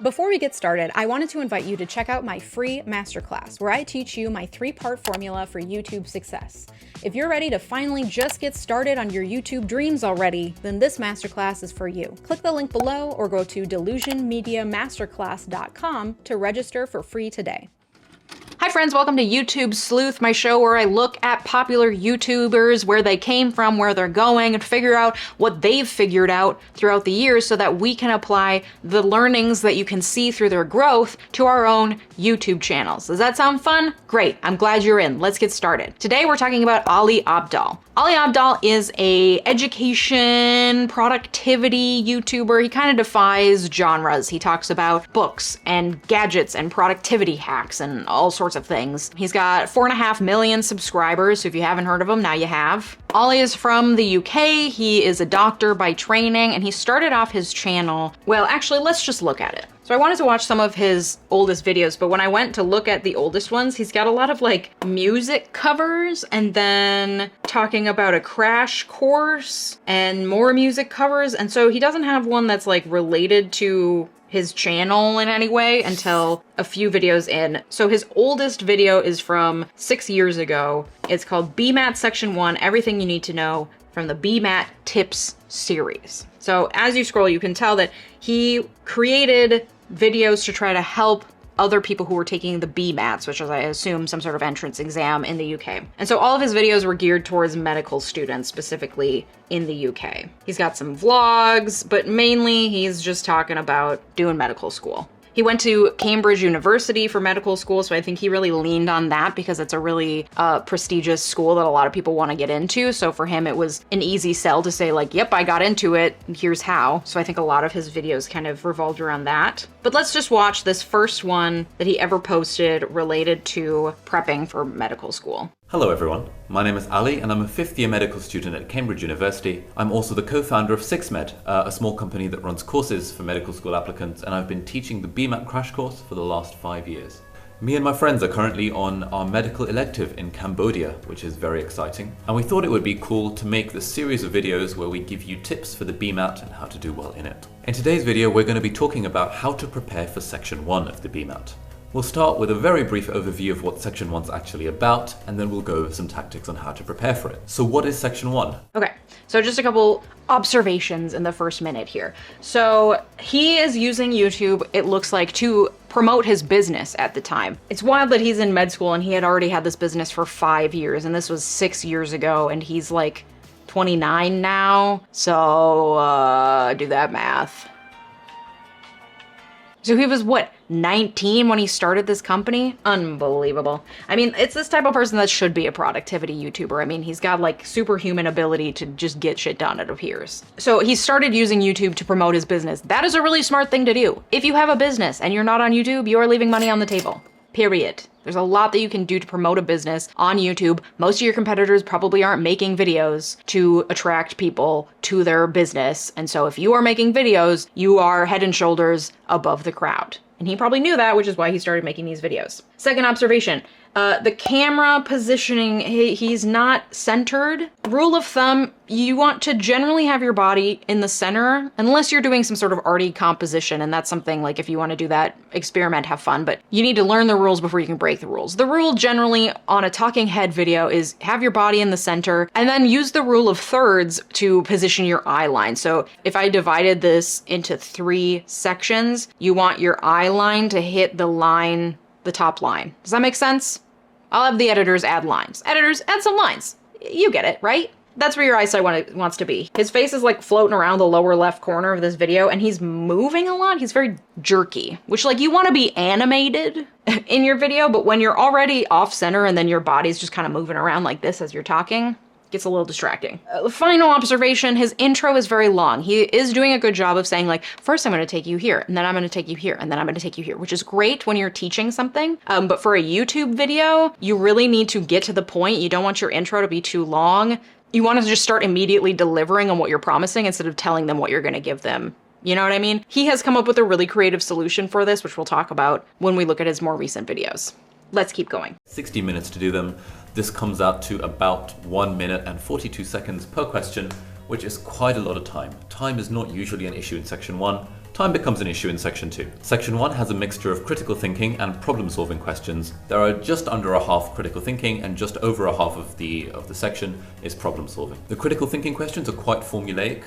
Before we get started, I wanted to invite you to check out my free masterclass where I teach you my 3-part formula for YouTube success. If you're ready to finally just get started on your YouTube dreams already, then this masterclass is for you. Click the link below or go to delusionmediamasterclass.com to register for free today. Hi friends, welcome to YouTube Sleuth, my show where I look at popular YouTubers, where they came from, where they're going, and figure out what they've figured out throughout the years so that we can apply the learnings that you can see through their growth to our own YouTube channels. Does that sound fun? Great, I'm glad you're in. Let's get started. Today we're talking about Ali Abdaal. Ali Abdaal is a education, productivity YouTuber. He kind of defies genres. He talks about books and gadgets and productivity hacks and all sorts of things. He's got 4.5 million subscribers, so if you haven't heard of him, now you have. Ali is from the UK. He is a doctor by training, and he started off his channel, well, actually, let's just look at it. So I wanted to watch some of his oldest videos, but when I went to look at the oldest ones, he's got a lot of like music covers and then talking about a crash course and more music covers. And so he doesn't have one that's like related to his channel in any way until a few videos in. So his oldest video is from 6 years ago. It's called 𝐵𝙬𝗦 Section 1, Everything You Need to Know from the 𝐵𝙬𝗦 Tips series. So as you scroll, you can tell that he created videos to try to help other people who were taking the 𝐵𝙬𝗦s, which is, I assume, some sort of entrance exam in the UK. And so all of his videos were geared towards medical students, specifically in the UK. He's got some vlogs, but mainly he's just talking about doing medical school. He went to Cambridge University for medical school, so I think he really leaned on that because it's a really prestigious school that a lot of people want to get into. So for him, it was an easy sell to say like, yep, I got into it, and here's how. So I think a lot of his videos kind of revolved around that. But let's just watch this first one that he ever posted related to prepping for medical school. Hello everyone, my name is Ali and I'm a 5th year medical student at Cambridge University. I'm also the co-founder of 𝙂𝙀𝘼𝗼𝗏, a small company that runs courses for medical school applicants, and I've been teaching the 𝐵𝙬𝗦 crash course for the last 5 years. Me and my friends are currently on our medical elective in Cambodia, which is very exciting. And we thought it would be cool to make this series of videos where we give you tips for the 𝐵𝙬𝗦 and how to do well in it. In today's video, we're going to be talking about how to prepare for Section 1 of the 𝐵𝙬𝗦. We'll start with a very brief overview of what Section 1's actually about, and then we'll go over some tactics on how to prepare for it. So what is Section 1? Okay, so just a couple observations in the first minute here. So he is using YouTube, it looks like, to promote his business at the time. It's wild that he's in med school and he had already had this business for 5 years, and this was 6 years ago, and he's like 29 now. So do that math. So he was, what, 19 when he started this company? Unbelievable. I mean, it's this type of person that should be a productivity YouTuber. I mean, he's got like superhuman ability to just get shit done, it appears. So he started using YouTube to promote his business. That is a really smart thing to do. If you have a business and you're not on YouTube, you are leaving money on the table. Period. There's a lot that you can do to promote a business on YouTube. Most of your competitors probably aren't making videos to attract people to their business. And so if you are making videos, you are head and shoulders above the crowd. And he probably knew that, which is why he started making these videos. Second observation, the camera positioning, he's not centered. Rule of thumb, you want to generally have your body in the center, unless you're doing some sort of arty composition, and that's something like if you want to do that, experiment, have fun, but you need to learn the rules before you can break the rules. The rule generally on a talking head video is have your body in the center, and then use the rule of thirds to position your eye line. So if I divided this into 3 sections, you want your eye line to hit the line, the top line. Does that make sense? I'll have the editors add lines. Editors, add some lines. You get it, right? That's where your eyesight wants to be. His face is like floating around the lower left corner of this video, and he's moving a lot. He's very jerky, which like you want to be animated in your video, but when you're already off center and then your body's just kind of moving around like this as you're talking, gets a little distracting. Final observation, his intro is very long. He is doing a good job of saying like, first I'm going to take you here, and then I'm going to take you here, and then I'm going to take you here, which is great when you're teaching something. But for a YouTube video, you really need to get to the point. You don't want your intro to be too long. You want to just start immediately delivering on what you're promising instead of telling them what you're going to give them. You know what I mean? He has come up with a really creative solution for this, which we'll talk about when we look at his more recent videos. Let's keep going. 60 minutes to do them. This comes out to about 1 minute and 42 seconds per question, which is quite a lot of time. Time is not usually an issue in Section 1, Time becomes an issue in Section 2. Section 1 has a mixture of critical thinking and problem-solving questions. There are just under a half critical thinking and just over a half of the section is problem-solving. The critical thinking questions are quite formulaic.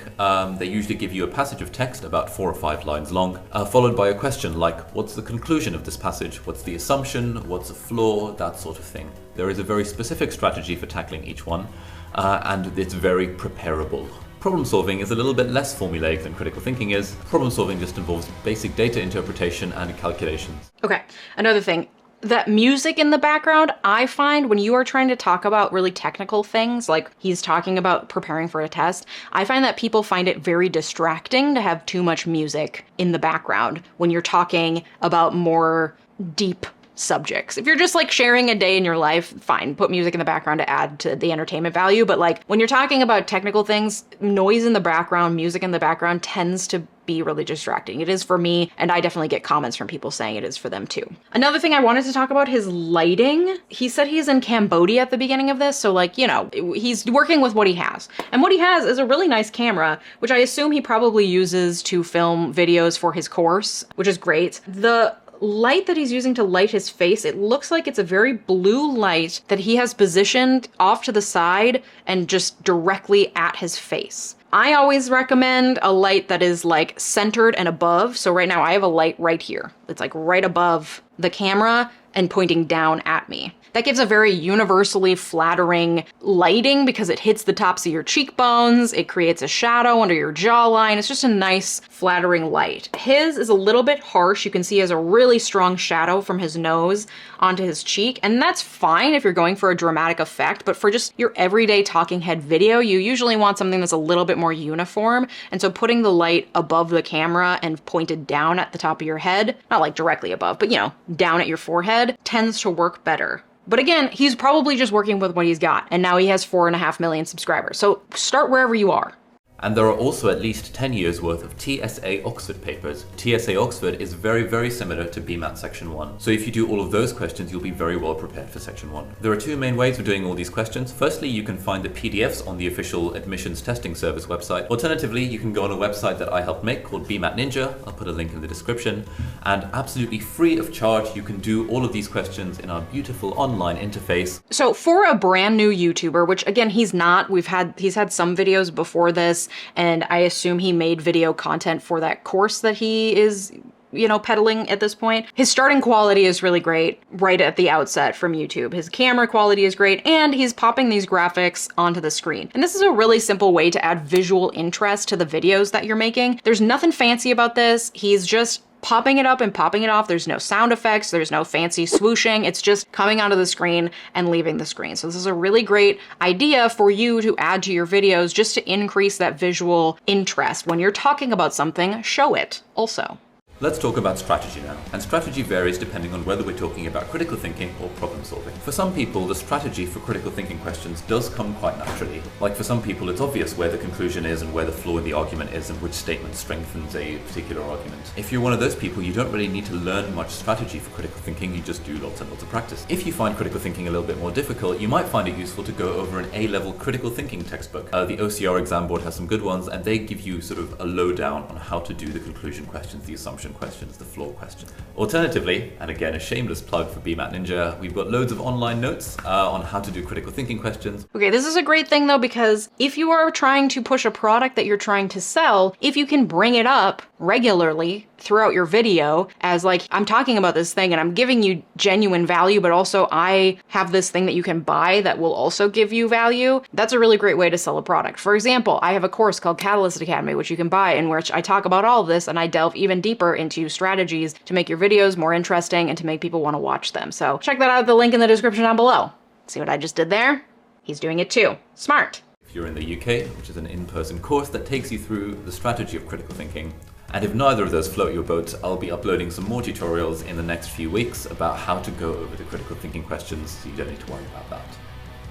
They usually give you a passage of text about 4 or 5 lines long, followed by a question like, what's the conclusion of this passage? What's the assumption? What's a flaw? That sort of thing. There is a very specific strategy for tackling each one, and it's very preparable. Problem solving is a little bit less formulaic than critical thinking is. Problem solving just involves basic data interpretation and calculations. Okay, another thing. That music in the background, I find when you are trying to talk about really technical things, like he's talking about preparing for a test, I find that people find it very distracting to have too much music in the background when you're talking about more deep subjects. If you're just like sharing a day in your life, fine, put music in the background to add to the entertainment value. But like when you're talking about technical things, noise in the background, music in the background tends to be really distracting. It is for me, and I definitely get comments from people saying it is for them too. Another thing I wanted to talk about, his lighting. He said he's in Cambodia at the beginning of this, so like, you know, he's working with what he has. And what he has is a really nice camera, which I assume he probably uses to film videos for his course, which is great. The light that he's using to light his face, it looks like it's a very blue light that he has positioned off to the side and just directly at his face. I always recommend a light that is like centered and above. So right now I have a light right here. It's like right above the camera and pointing down at me. That gives a very universally flattering lighting because it hits the tops of your cheekbones, it creates a shadow under your jawline. It's just a nice flattering light. His is a little bit harsh. You can see he has a really strong shadow from his nose onto his cheek, and that's fine if you're going for a dramatic effect, but for just your everyday talking head video, you usually want something that's a little bit more uniform, and so putting the light above the camera and pointed down at the top of your head, not like directly above, but you know, down at your forehead, tends to work better. But again, he's probably just working with what he's got, and now he has 4.5 million subscribers. So start wherever you are. And there are also at least 10 years worth of TSA Oxford papers. TSA Oxford is very, very similar to BMAT Section 1. So if you do all of those questions, you'll be very well prepared for Section 1. There are 2 main ways of doing all these questions. Firstly, you can find the PDFs on the official admissions testing service website. Alternatively, you can go on a website that I helped make called BMAT Ninja. I'll put a link in the description. And absolutely free of charge, you can do all of these questions in our beautiful online interface. So for a brand new YouTuber, which again, he's not, he's had some videos before this, and I assume he made video content for that course that he is, you know, peddling at this point. His starting quality is really great right at the outset from YouTube. His camera quality is great, and he's popping these graphics onto the screen. And this is a really simple way to add visual interest to the videos that you're making. There's nothing fancy about this. He's just popping it up and popping it off. There's no sound effects. There's no fancy swooshing. It's just coming onto the screen and leaving the screen. So this is a really great idea for you to add to your videos just to increase that visual interest. When you're talking about something, show it also. Let's talk about strategy now. And strategy varies depending on whether we're talking about critical thinking or problem solving. For some people, the strategy for critical thinking questions does come quite naturally. Like for some people, it's obvious where the conclusion is and where the flaw in the argument is and which statement strengthens a particular argument. If you're one of those people, you don't really need to learn much strategy for critical thinking, you just do lots and lots of practice. If you find critical thinking a little bit more difficult, you might find it useful to go over an A-level critical thinking textbook. The OCR exam board has some good ones, and they give you sort of a lowdown on how to do the conclusion questions, the assumption questions, the flaw questions. Alternatively, and again a shameless plug for BMAT Ninja, we've got loads of online notes on how to do critical thinking questions. Okay, this is a great thing though, because if you are trying to push a product that you're trying to sell, if you can bring it up regularly throughout your video as like, I'm talking about this thing and I'm giving you genuine value, but also I have this thing that you can buy that will also give you value, that's a really great way to sell a product. For example, I have a course called Catalyst Academy, which you can buy, in which I talk about all of this and I delve even deeper into strategies to make your videos more interesting and to make people want to watch them. So check that out, the link in the description down below. See what I just did there? He's doing it too. Smart. If you're in the UK, which is an in-person course that takes you through the strategy of critical thinking. And if neither of those float your boat, I'll be uploading some more tutorials in the next few weeks about how to go over the critical thinking questions, so you don't need to worry about that.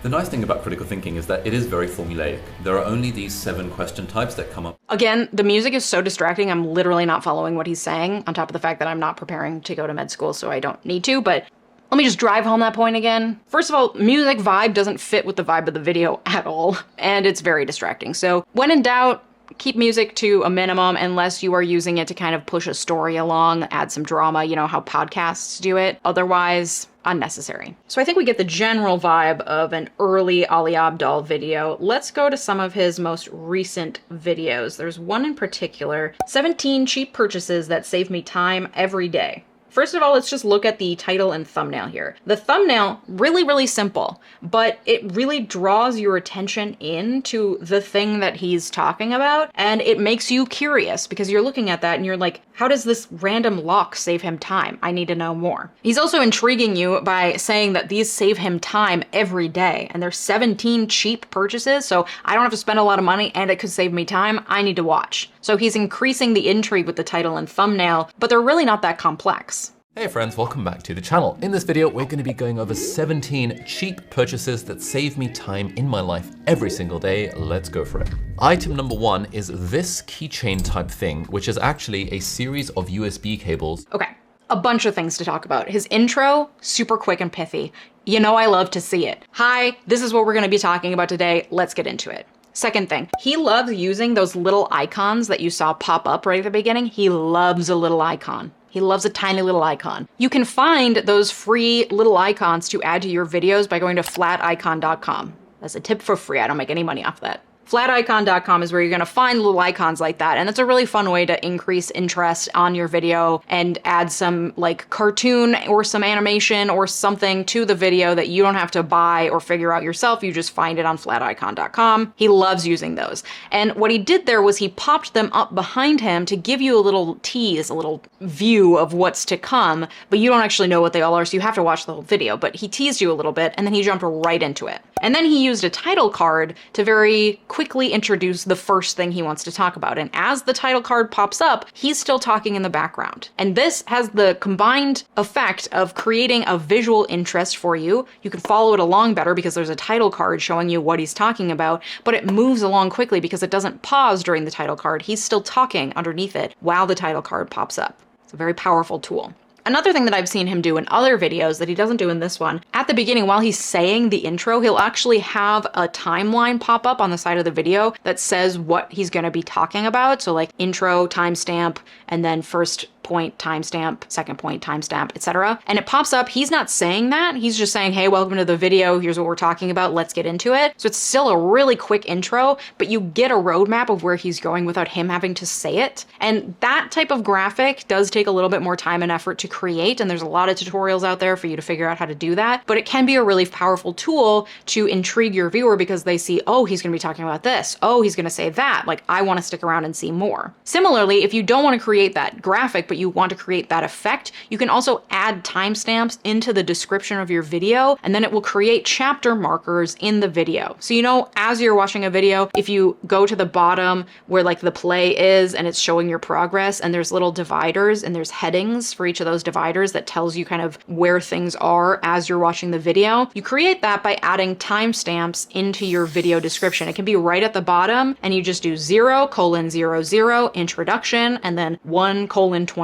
The nice thing about critical thinking is that it is very formulaic. There are only these 7 question types that come up. Again, the music is so distracting, I'm literally not following what he's saying, on top of the fact that I'm not preparing to go to med school, so I don't need to, but let me just drive home that point again. First of all, music vibe doesn't fit with the vibe of the video at all, and it's very distracting. So when in doubt, Keep music to a minimum unless you are using it to kind of push a story along, add some drama, you know how podcasts do it. Otherwise, unnecessary. So I think we get the general vibe of an early Ali Abdaal video. Let's go to some of his most recent videos. There's one in particular, 17 cheap purchases that save me time every day. First of all, let's just look at the title and thumbnail here. The thumbnail, really simple, but it really draws your attention into the thing that he's talking about, and it makes you curious because you're looking at that and you're like, how does this random lock save him time? I need to know more. He's also intriguing you by saying that these save him time every day, and there's 17 cheap purchases, so I don't have to spend a lot of money and it could save me time. I need to watch. So he's increasing the intrigue with the title and thumbnail, but they're really not that complex. Hey friends, welcome back to the channel. In this video, we're going to be going over 17 cheap purchases that save me time in my life every single day. Let's go for it. Item number 1 is this keychain type thing, which is actually a series of USB cables. Okay, a bunch of things to talk about. His intro, super quick and pithy. You know I love to see it. Hi, this is what we're going to be talking about today. Let's get into it. Second thing, he loves using those little icons that you saw pop up right at the beginning. He loves a little icon. He loves a tiny little icon. You can find those free little icons to add to your videos by going to flaticon.com. That's a tip for free. I don't make any money off that. Flaticon.com is where you're going to find little icons like that, and it's a really fun way to increase interest on your video and add some like cartoon or some animation or something to the video that you don't have to buy or figure out yourself. You just find it on flaticon.com. He loves using those. And what he did there was he popped them up behind him to give you a little tease, a little view of what's to come, but you don't actually know what they all are, so you have to watch the whole video. But he teased you a little bit, and then he jumped right into it. And then he used a title card to very quickly introduce the first thing he wants to talk about. And as the title card pops up, he's still talking in the background. And this has the combined effect of creating a visual interest for you. You can follow it along better because there's a title card showing you what he's talking about, but it moves along quickly because it doesn't pause during the title card. He's still talking underneath it while the title card pops up. It's a very powerful tool. Another thing that I've seen him do in other videos that he doesn't do in this one, at the beginning while he's saying the intro, he'll actually have a timeline pop up on the side of the video that says what he's going to be talking about. So like intro, timestamp, and then first point, timestamp, second point, timestamp, etc. And it pops up. He's not saying that. He's just saying, hey, welcome to the video. Here's what we're talking about. Let's get into it. So it's still a really quick intro, but you get a roadmap of where he's going without him having to say it. And that type of graphic does take a little bit more time and effort to create. And there's a lot of tutorials out there for you to figure out how to do that. But it can be a really powerful tool to intrigue your viewer because they see, oh, he's going to be talking about this. Oh, he's going to say that. Like, I want to stick around and see more. Similarly, if you don't want to create that graphic, but you want to create that effect, you can also add timestamps into the description of your video, and then it will create chapter markers in the video. So you know, as you're watching a video, if you go to the bottom where like the play is and it's showing your progress, and there's little dividers and there's headings for each of those dividers that tells you kind of where things are as you're watching the video, you create that by adding timestamps into your video description. It can be right at the bottom, and you just do 0:00 introduction, and then 1:25.1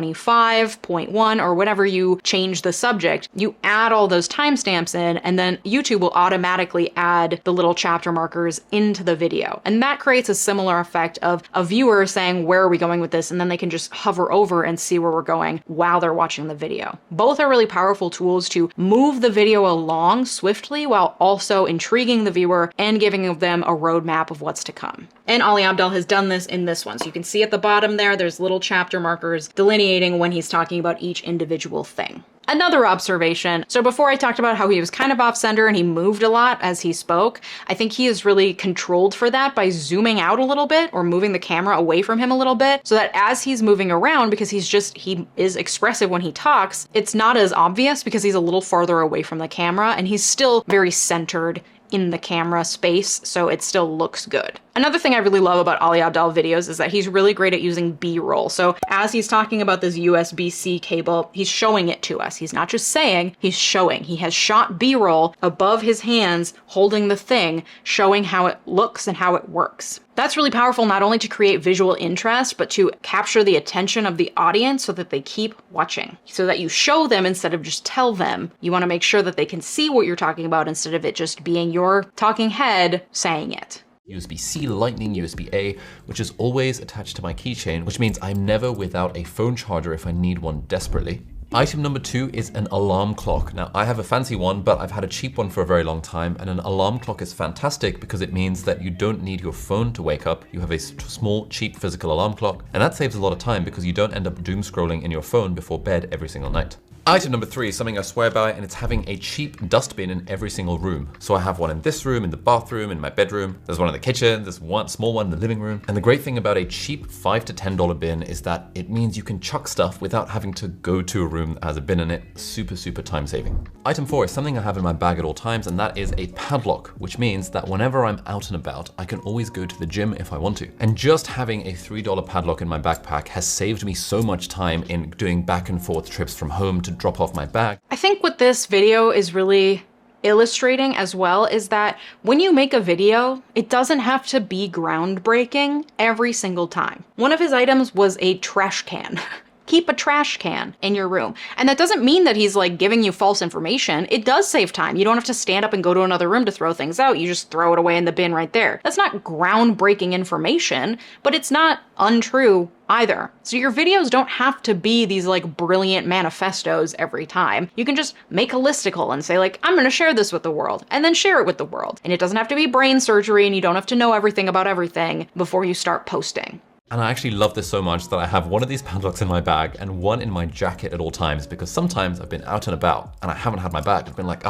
or whatever you change the subject. You add all those timestamps in, and then YouTube will automatically add the little chapter markers into the video. And that creates a similar effect of a viewer saying, where are we going with this? And then they can just hover over and see where we're going while they're watching the video. Both are really powerful tools to move the video along swiftly while also intriguing the viewer and giving them a roadmap of what's to come. And Ali Abdaal has done this in this one. So you can see at the bottom there's little chapter markers delineating when he's talking about each individual thing. Another observation. So before I talked about how he was kind of off center and he moved a lot as he spoke, I think he is really controlled for that by zooming out a little bit or moving the camera away from him a little bit so that as he's moving around, because he is expressive when he talks, it's not as obvious because he's a little farther away from the camera and he's still very centered in the camera space, so it still looks good. Another thing I really love about Ali Abdaal videos is that he's really great at using B-roll. So as he's talking about this USB-C cable, he's showing it to us. He's not just saying, he's showing. He has shot B-roll above his hands holding the thing, showing how it looks and how it works. That's really powerful, not only to create visual interest, but to capture the attention of the audience so that they keep watching. So that you show them instead of just tell them. You want to make sure that they can see what you're talking about instead of it just being your talking head saying it. USB-C, Lightning, USB-A, which is always attached to my keychain, which means I'm never without a phone charger if I need one desperately. Item number 2 is an alarm clock. Now, I have a fancy one, but I've had a cheap one for a very long time, and an alarm clock is fantastic because it means that you don't need your phone to wake up. You have a small, cheap physical alarm clock, and that saves a lot of time because you don't end up doom scrolling in your phone before bed every single night. Item number 3 is something I swear by, and it's having a cheap dustbin in every single room. So I have one in this room, in the bathroom, in my bedroom. There's one in the kitchen, there's one small one in the living room. And the great thing about a cheap $5 to $10 bin is that it means you can chuck stuff without having to go to a room that has a bin in it. Super, super time saving. Item 4 is something I have in my bag at all times, and that is a padlock, which means that whenever I'm out and about, I can always go to the gym if I want to. And just having a $3 padlock in my backpack has saved me so much time in doing back and forth trips from home to drop off my bag. I think what this video is really illustrating as well is that when you make a video, it doesn't have to be groundbreaking every single time. One of his items was a trash can. Keep a trash can in your room. And that doesn't mean that he's like giving you false information. It does save time. You don't have to stand up and go to another room to throw things out. You just throw it away in the bin right there. That's not groundbreaking information, but it's not untrue either. So your videos don't have to be these like brilliant manifestos every time. You can just make a listicle and say like, I'm gonna share this with the world, and then share it with the world. And it doesn't have to be brain surgery, and you don't have to know everything about everything before you start posting. And I actually love this so much that I have one of these padlocks in my bag and one in my jacket at all times, because sometimes I've been out and about and I haven't had my bag. I've been like,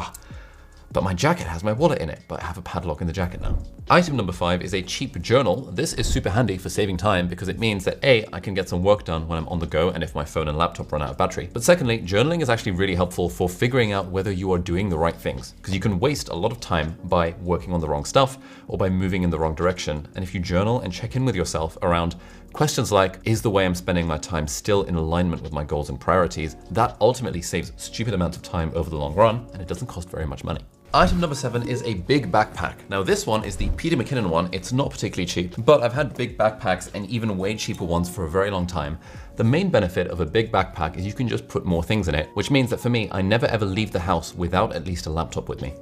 but my jacket has my wallet in it, but I have a padlock in the jacket now. Item number 5 is a cheap journal. This is super handy for saving time because it means that A, I can get some work done when I'm on the go and if my phone and laptop run out of battery. But secondly, journaling is actually really helpful for figuring out whether you are doing the right things, because you can waste a lot of time by working on the wrong stuff or by moving in the wrong direction. And if you journal and check in with yourself around questions like, is the way I'm spending my time still in alignment with my goals and priorities, that ultimately saves stupid amounts of time over the long run, and it doesn't cost very much money. Item number 7 is a big backpack. Now this one is the Peter McKinnon one. It's not particularly cheap, but I've had big backpacks and even way cheaper ones for a very long time. The main benefit of a big backpack is you can just put more things in it, which means that for me, I never ever leave the house without at least a laptop with me.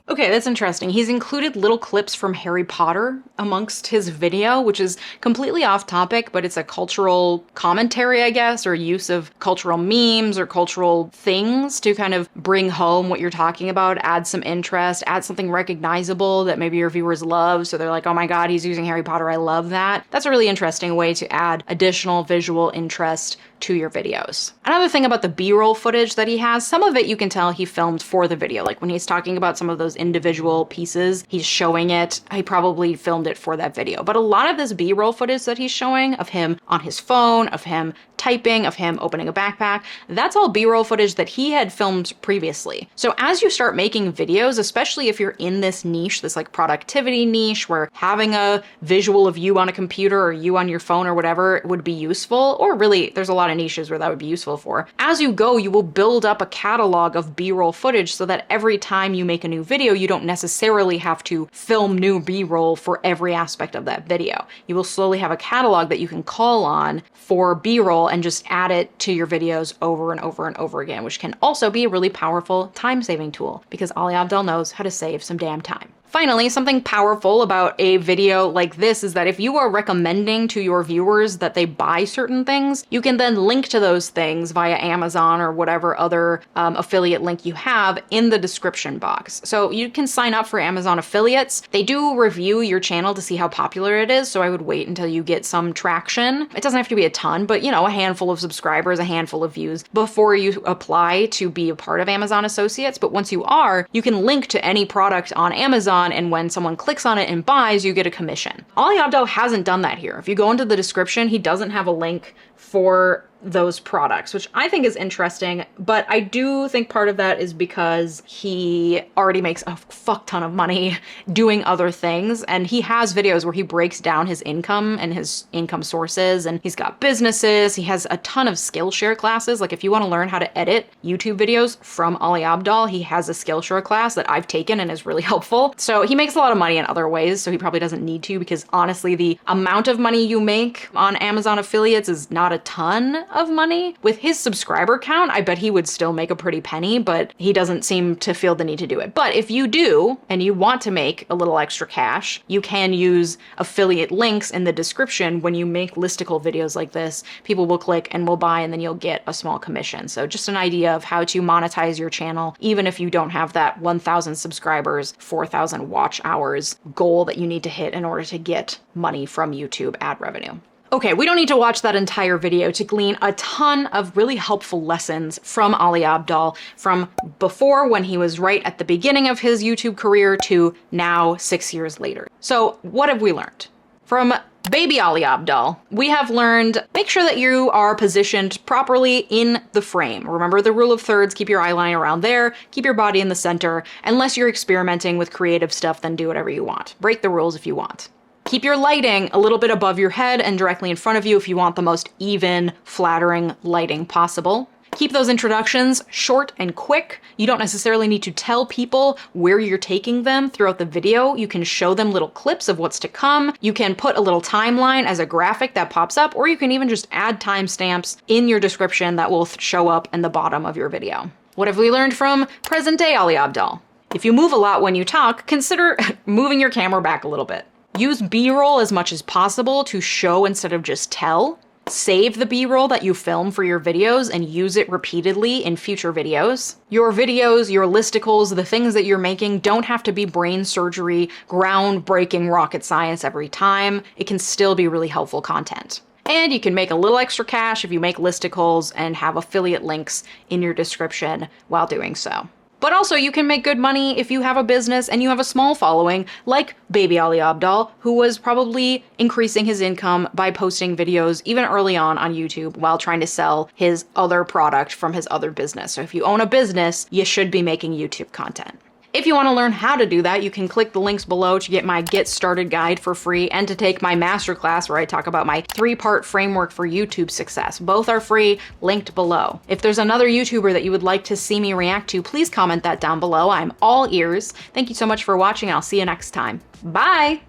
Okay, that's interesting. He's included little clips from Harry Potter amongst his video, which is completely off topic, but it's a cultural commentary, I guess, or use of cultural memes or cultural things to kind of bring home what you're talking about, add some interest, add something recognizable that maybe your viewers love. So they're like, oh my God, he's using Harry Potter. I love that. That's a really interesting way to add additional visual interest to your videos. Another thing about the B-roll footage that he has, some of it you can tell he filmed for the video. Like when he's talking about some of those individual pieces, he's showing it. He probably filmed it for that video. But a lot of this B-roll footage that he's showing of him on his phone, of him typing, of him opening a backpack, that's all B-roll footage that he had filmed previously. So as you start making videos, especially if you're in this niche, this like productivity niche where having a visual of you on a computer or you on your phone or whatever would be useful, or really there's a lot of niches where that would be useful for. As you go, you will build up a catalog of B-roll footage so that every time you make a new video, you don't necessarily have to film new B-roll for every aspect of that video. You will slowly have a catalog that you can call on for B-roll and just add it to your videos over and over and over again, which can also be a really powerful time-saving tool because Ali Abdaal knows how to save some damn time. Finally, something powerful about a video like this is that if you are recommending to your viewers that they buy certain things, you can then link to those things via Amazon or whatever other affiliate link you have in the description box. So you can sign up for Amazon affiliates. They do review your channel to see how popular it is, so I would wait until you get some traction. It doesn't have to be a ton, but you know, a handful of subscribers, a handful of views before you apply to be a part of Amazon Associates. But once you are, you can link to any product on Amazon, and when someone clicks on it and buys, you get a commission. Ali Abdaal hasn't done that here. If you go into the description, he doesn't have a link for those products, which I think is interesting, but I do think part of that is because he already makes a fuck ton of money doing other things, and he has videos where he breaks down his income and his income sources, and he's got businesses, he has a ton of Skillshare classes. Like if you want to learn how to edit YouTube videos from Ali Abdaal, he has a Skillshare class that I've taken and is really helpful. So he makes a lot of money in other ways, so he probably doesn't need to, because honestly, the amount of money you make on Amazon affiliates is not a ton. of money. With his subscriber count, I bet he would still make a pretty penny, but he doesn't seem to feel the need to do it. But if you do, and you want to make a little extra cash, you can use affiliate links in the description. When you make listicle videos like this, people will click and will buy, and then you'll get a small commission. So just an idea of how to monetize your channel, even if you don't have that 1,000 subscribers, 4,000 watch hours goal that you need to hit in order to get money from YouTube ad revenue. Okay, we don't need to watch that entire video to glean a ton of really helpful lessons from Ali Abdaal, from before, when he was right at the beginning of his YouTube career, to now 6 years later. So what have we learned? From baby Ali Abdaal, we have learned, make sure that you are positioned properly in the frame. Remember the rule of thirds, keep your eyeline around there, keep your body in the center. Unless you're experimenting with creative stuff, then do whatever you want. Break the rules if you want. Keep your lighting a little bit above your head and directly in front of you if you want the most even, flattering lighting possible. Keep those introductions short and quick. You don't necessarily need to tell people where you're taking them throughout the video. You can show them little clips of what's to come. You can put a little timeline as a graphic that pops up, or you can even just add timestamps in your description that will show up in the bottom of your video. What have we learned from present day Ali Abdaal? If you move a lot when you talk, consider moving your camera back a little bit. Use B-roll as much as possible to show instead of just tell. Save the B-roll that you film for your videos and use it repeatedly in future videos. Your videos, your listicles, the things that you're making don't have to be brain surgery, groundbreaking rocket science every time. It can still be really helpful content. And you can make a little extra cash if you make listicles and have affiliate links in your description while doing so. But also, you can make good money if you have a business and you have a small following, like baby Ali Abdaal, who was probably increasing his income by posting videos even early on YouTube while trying to sell his other product from his other business. So if you own a business, you should be making YouTube content. If you want to learn how to do that, you can click the links below to get my Get Started guide for free and to take my masterclass where I talk about my 3-part framework for YouTube success. Both are free, linked below. If there's another YouTuber that you would like to see me react to, please comment that down below. I'm all ears. Thank you so much for watching. I'll see you next time. Bye!